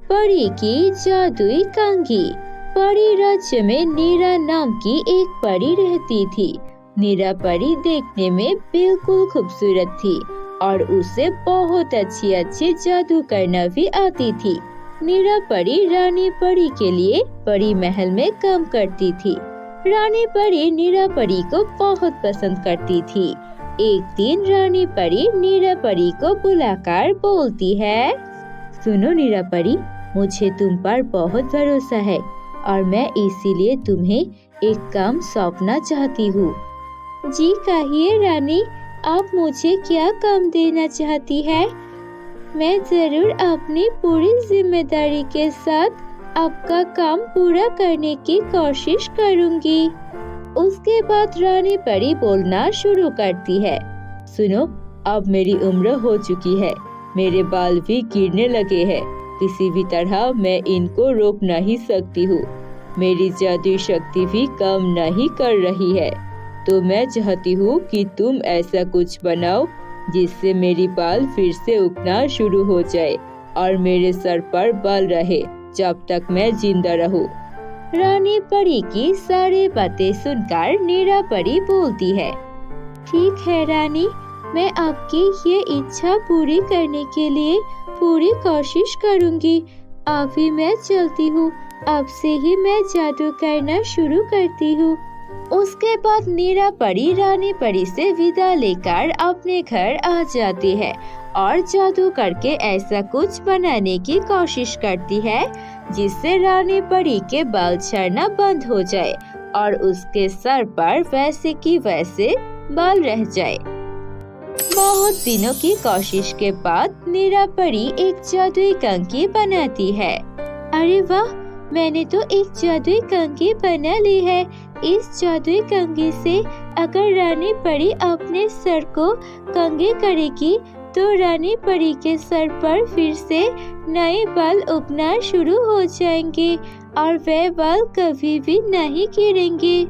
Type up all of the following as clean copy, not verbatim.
परी की जादुई कंघी। परी राज्य में नीरा नाम की एक परी रहती थी। नीरा परी देखने में बिल्कुल खूबसूरत थी और उसे बहुत अच्छी अच्छी जादू करना भी आती थी। नीरा परी रानी परी के लिए परी महल में काम करती थी। रानी परी नीरा परी को बहुत पसंद करती थी। एक दिन रानी परी नीरा परी को बुलाकर बोलती है, सुनो नीरा परी, मुझे तुम पर बहुत भरोसा है और मैं इसीलिए तुम्हें एक काम सौंपना चाहती हूँ। जी कहिए रानी, आप मुझे क्या काम देना चाहती है? मैं जरूर अपनी पूरी जिम्मेदारी के साथ आपका काम पूरा करने की कोशिश करूँगी। उसके बाद रानी परी बोलना शुरू करती है, सुनो, अब मेरी उम्र हो चुकी है, मेरे बाल भी गिरने लगे हैं, किसी भी तरह मैं इनको रोक नहीं सकती हूँ। मेरी जादुई शक्ति भी काम नहीं कर रही है, तो मैं चाहती हूँ कि तुम ऐसा कुछ बनाओ जिससे मेरी बाल फिर से उगना शुरू हो जाए और मेरे सर पर बाल रहे जब तक मैं जिंदा रहूँ। रानी परी की सारी बातें सुनकर नीरा परी बोलती है, ठीक है रानी, मैं आपकी ये इच्छा पूरी करने के लिए पूरी कोशिश करूंगी। अभी मैं चलती हूँ, अब से ही मैं जादू करना शुरू करती हूँ। उसके बाद नीरा परी रानी परी से विदा लेकर अपने घर आ जाती है और जादू करके ऐसा कुछ बनाने की कोशिश करती है जिससे रानी परी के बाल झड़ना बंद हो जाए और उसके सर पर वैसे की वैसे बाल रह जाए। बहुत दिनों की कोशिश के बाद नीरा परी एक जादुई कंघी बनाती है। अरे वाह, मैंने तो एक जादुई कंघी बना ली है। इस जादुई कंघी से अगर रानी परी अपने सर को कंघी करेगी तो रानी परी के सर पर फिर से नए बाल उगना शुरू हो जाएंगे और वे बाल कभी भी नहीं गिरेंगे।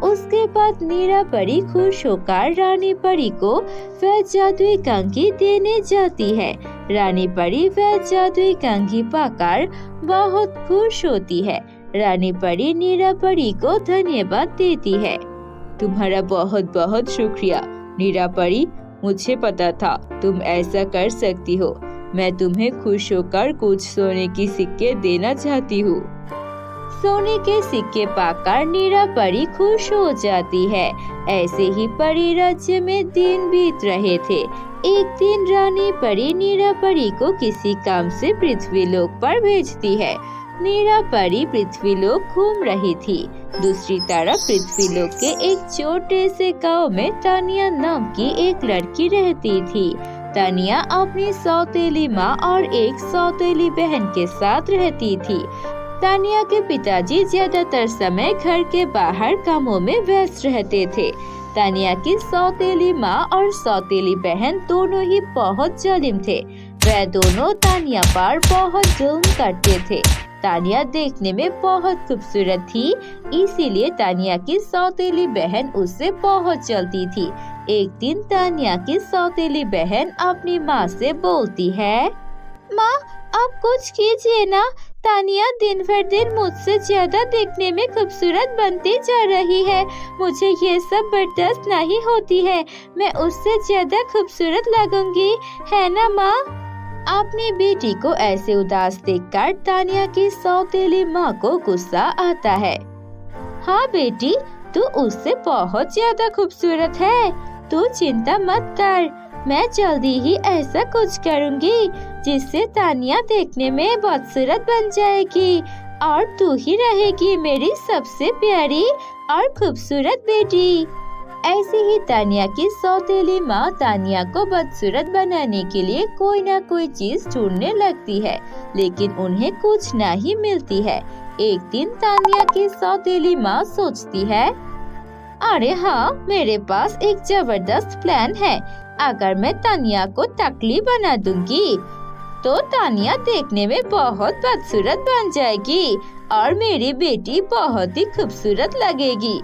उसके बाद नीरा परी खुश होकर रानी परी को वह जादुई कंघी देने जाती है। रानी परी वह जादुई कंघी पाकर बहुत खुश होती है। रानी परी नीरा परी को धन्यवाद देती है। तुम्हारा बहुत बहुत शुक्रिया नीरा परी, मुझे पता था तुम ऐसा कर सकती हो। मैं तुम्हें खुश होकर कुछ सोने की सिक्के देना चाहती हूँ। सोने के सिक्के पाकर नीरा परी खुश हो जाती है। ऐसे ही परी राज्य में दिन बीत रहे थे। एक दिन रानी परी नीरा परी को किसी काम से पृथ्वीलोक पर भेजती है। नीरा परी पृथ्वीलोक घूम रही थी। दूसरी तरफ पृथ्वीलोक के एक छोटे से गांव में तानिया नाम की एक लड़की रहती थी। तानिया अपनी सौतेली माँ और एक सौतेली बहन के साथ रहती थी। तानिया के पिताजी ज्यादातर समय घर के बाहर कामों में व्यस्त रहते थे। तानिया की सौतेली माँ और सौतेली बहन दोनों ही बहुत जालिम थे। वह दोनों तानिया पर बहुत जुल्म करते थे। तानिया देखने में बहुत खूबसूरत थी, इसीलिए तानिया की सौतेली बहन उससे बहुत जलती थी। एक दिन तानिया की सौतेली बहन अपनी माँ से बोलती है, माँ आप कुछ कीजिए ना, तानिया दिन भर दिन मुझसे ज्यादा देखने में खूबसूरत बनती जा रही है। मुझे ये सब बर्दाश्त नहीं होती है। मैं उससे ज्यादा खूबसूरत लगूंगी, है ना माँ? अपनी बेटी को ऐसे उदास देखकर तानिया की सौतेली माँ को गुस्सा आता है। हाँ बेटी, तू उससे बहुत ज्यादा खूबसूरत है। तू चिंता मत कर, मैं जल्दी ही ऐसा कुछ करूँगी जिससे तानिया देखने में बदसूरत बन जाएगी और तू ही रहेगी मेरी सबसे प्यारी और खूबसूरत बेटी। ऐसे ही तानिया की सौतेली माँ तानिया को बदसूरत बनाने के लिए कोई ना कोई चीज ढूंढने लगती है, लेकिन उन्हें कुछ नहीं मिलती है। एक दिन तानिया की सौतेली माँ सोचती है, अरे हाँ, मेरे पास एक जबरदस्त प्लान है। अगर मैं तानिया को टकली बना दूंगी तो तानिया देखने में बहुत बदसूरत बन जाएगी और मेरी बेटी बहुत ही खूबसूरत लगेगी।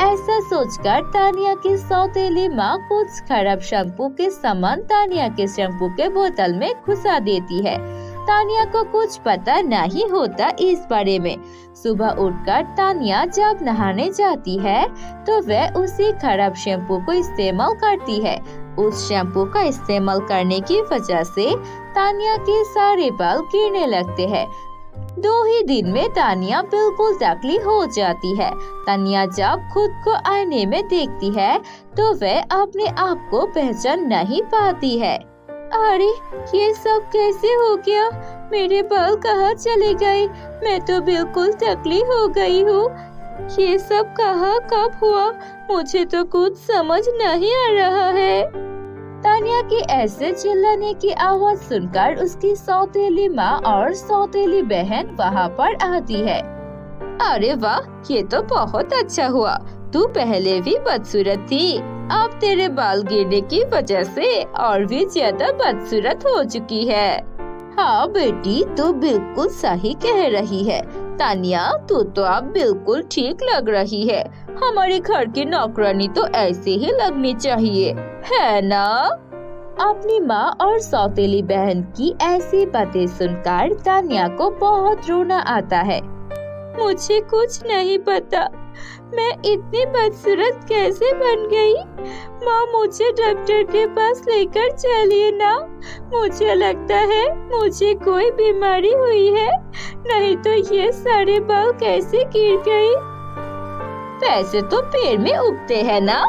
ऐसा सोचकर तानिया की सौतेली माँ कुछ खराब शैम्पू के सामान तानिया के शैम्पू के बोतल में घुसा देती है। तानिया को कुछ पता नहीं होता इस बारे में। सुबह उठकर तानिया जब नहाने जाती है तो वह उसी खराब शैम्पू को इस्तेमाल करती है। उस शैम्पू का इस्तेमाल करने की वजह से तानिया के सारे बाल गिरने लगते हैं। 2 ही दिन में तानिया बिल्कुल टकली हो जाती है। तानिया जब खुद को आईने में देखती है तो वह अपने आप को पहचान नहीं पाती है। अरे ये सब कैसे हो गया? मेरे बाल कहाँ चले गए? मैं तो बिल्कुल टकली हो गई हूँ। ये सब कहाँ कब हुआ? मुझे तो कुछ समझ नहीं आ रहा है। तानिया की ऐसे चिल्लाने की आवाज सुनकर उसकी सौतेली माँ और सौतेली बहन वहाँ पर आती है। अरे वाह, ये तो बहुत अच्छा हुआ। तू पहले भी बदसूरत थी, अब तेरे बाल गिरने की वजह से और भी ज्यादा बदसूरत हो चुकी है। हाँ बेटी, तू बिल्कुल सही कह रही है। तानिया, तू तो अब बिल्कुल ठीक लग रही है। हमारे घर की नौकरानी तो ऐसे ही लगनी चाहिए, है ना? अपनी माँ और सौतेली बहन की ऐसी बातें सुनकर तानिया को बहुत रोना आता है। मुझे कुछ नहीं पता, मैं इतनी बदसूरत कैसे बन गई? माँ, मुझे डॉक्टर के पास लेकर चलिए ना। मुझे लगता है मुझे कोई बीमारी हुई है, नहीं तो ये सारे बाल कैसे गिर गई? पैसे तो पेड़ में उगते हैं ना,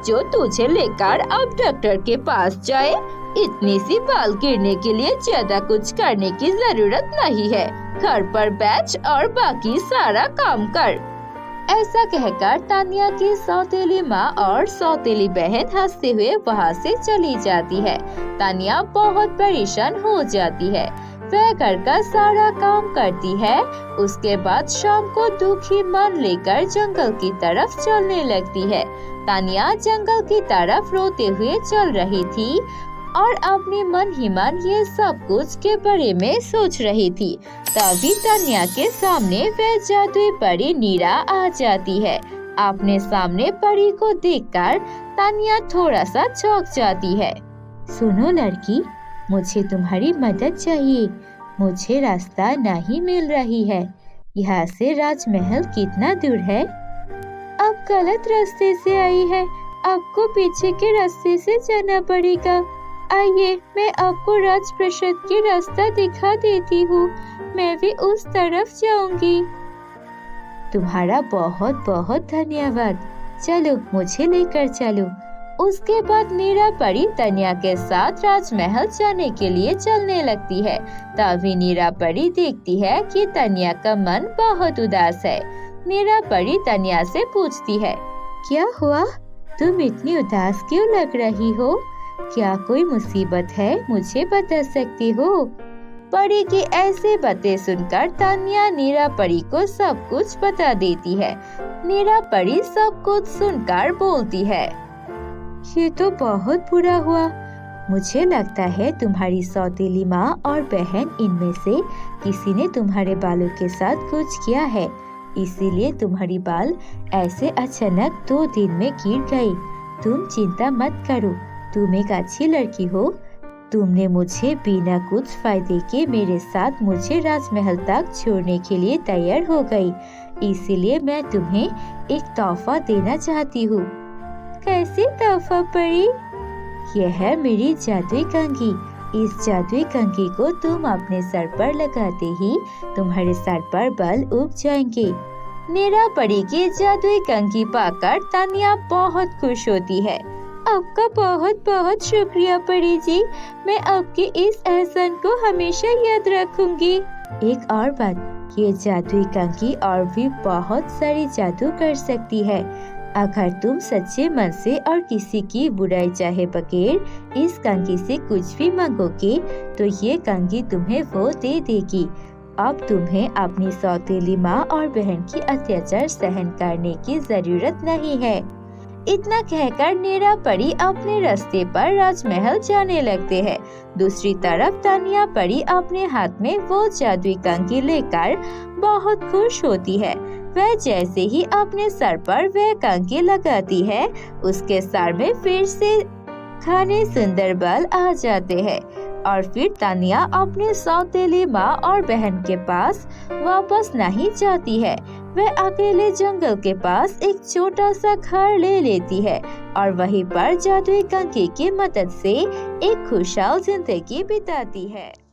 जो तुझे लेकर अब डॉक्टर के पास जाए। इतनी सी बाल गिरने के लिए ज्यादा कुछ करने की जरूरत नहीं है। घर पर बैठ और बाकी सारा काम कर। ऐसा कहकर तानिया की सौतेली माँ और सौतेली बहन हंसते हुए वहाँ से चली जाती है। तानिया बहुत परेशान हो जाती है। वह घर का सारा काम करती है। उसके बाद शाम को दुखी मन लेकर जंगल की तरफ चलने लगती है। तानिया जंगल की तरफ रोते हुए चल रही थी और अपने मन ही मन ये सब कुछ के बारे में सोच रही थी। तभी तानिया के सामने वह जादुई परी नीरा आ जाती है। अपने सामने परी को देखकर तानिया थोड़ा सा चौंक जाती है। सुनो लड़की, मुझे तुम्हारी मदद चाहिए। मुझे रास्ता नहीं मिल रही है। यहाँ से राजमहल कितना दूर है? अब गलत रास्ते से आई है, आपको पीछे के रास्ते से जाना पड़ेगा। आइए, मैं आपको राजप्रासाद की रास्ता दिखा देती हूँ। मैं भी उस तरफ जाऊंगी। तुम्हारा बहुत बहुत धन्यवाद। चलो, मुझे लेकर चलो। उसके बाद नीरा परी तानिया के साथ राजमहल जाने के लिए चलने लगती है। तभी नीरा परी देखती है कि तानिया का मन बहुत उदास है। नीरा परी तानिया से पूछती है, क्या हुआ? तुम इतनी उदास क्यों लग रही हो? क्या कोई मुसीबत है? मुझे बता सकती हो? परी की ऐसे बातें सुनकर तानिया नीरा परी को सब कुछ बता देती है। नीरा परी सब कुछ सुनकर बोलती है, ये तो बहुत बुरा हुआ। मुझे लगता है तुम्हारी सौतेली माँ और बहन इनमें से किसी ने तुम्हारे बालों के साथ कुछ किया है, इसीलिए तुम्हारी बाल ऐसे अचानक 2 दिन में गिर गई। तुम चिंता मत करो, तुम एक अच्छी लड़की हो। तुमने मुझे बिना कुछ फायदे के मेरे साथ मुझे राजमहल तक छोड़ने के लिए तैयार हो गई, इसीलिए मैं तुम्हें एक तोहफा देना चाहती हूँ। कैसी तोहफा परी? यह है मेरी जादुई कंघी। इस जादुई कंघी को तुम अपने सर पर लगाते ही तुम्हारे सर पर बाल उग जाएंगे। नीरा परी की जादुई कंघी पाकर तानिया बहुत खुश होती है। आपका बहुत बहुत शुक्रिया परी जी, मैं आपके इस एहसान को हमेशा याद रखूंगी। एक और बात, ये जादुई कंघी और भी बहुत सारी जादू कर सकती है। अगर तुम सच्चे मन से और किसी की बुराई चाहे बगैर इस कंघी से कुछ भी मांगोगे तो ये कंघी तुम्हें वो दे देगी। अब तुम्हें अपनी सौतेली माँ और बहन की अत्याचार सहन करने की जरूरत नहीं है। इतना कहकर नीरा परी अपने रास्ते पर राजमहल जाने लगते हैं। दूसरी तरफ तानिया परी अपने हाथ में वो जादुई कंघी लेकर बहुत खुश होती है। वह जैसे ही अपने सर पर वह कंघी लगाती है, उसके सर में फिर से घने सुंदर बाल आ जाते हैं। और फिर तानिया अपने सौतेली माँ और बहन के पास वापस नहीं जाती है। वह अकेले जंगल के पास एक छोटा सा घर ले लेती है और वहीं पर जादुई कंघी की मदद से एक खुशहाल जिंदगी बिताती है।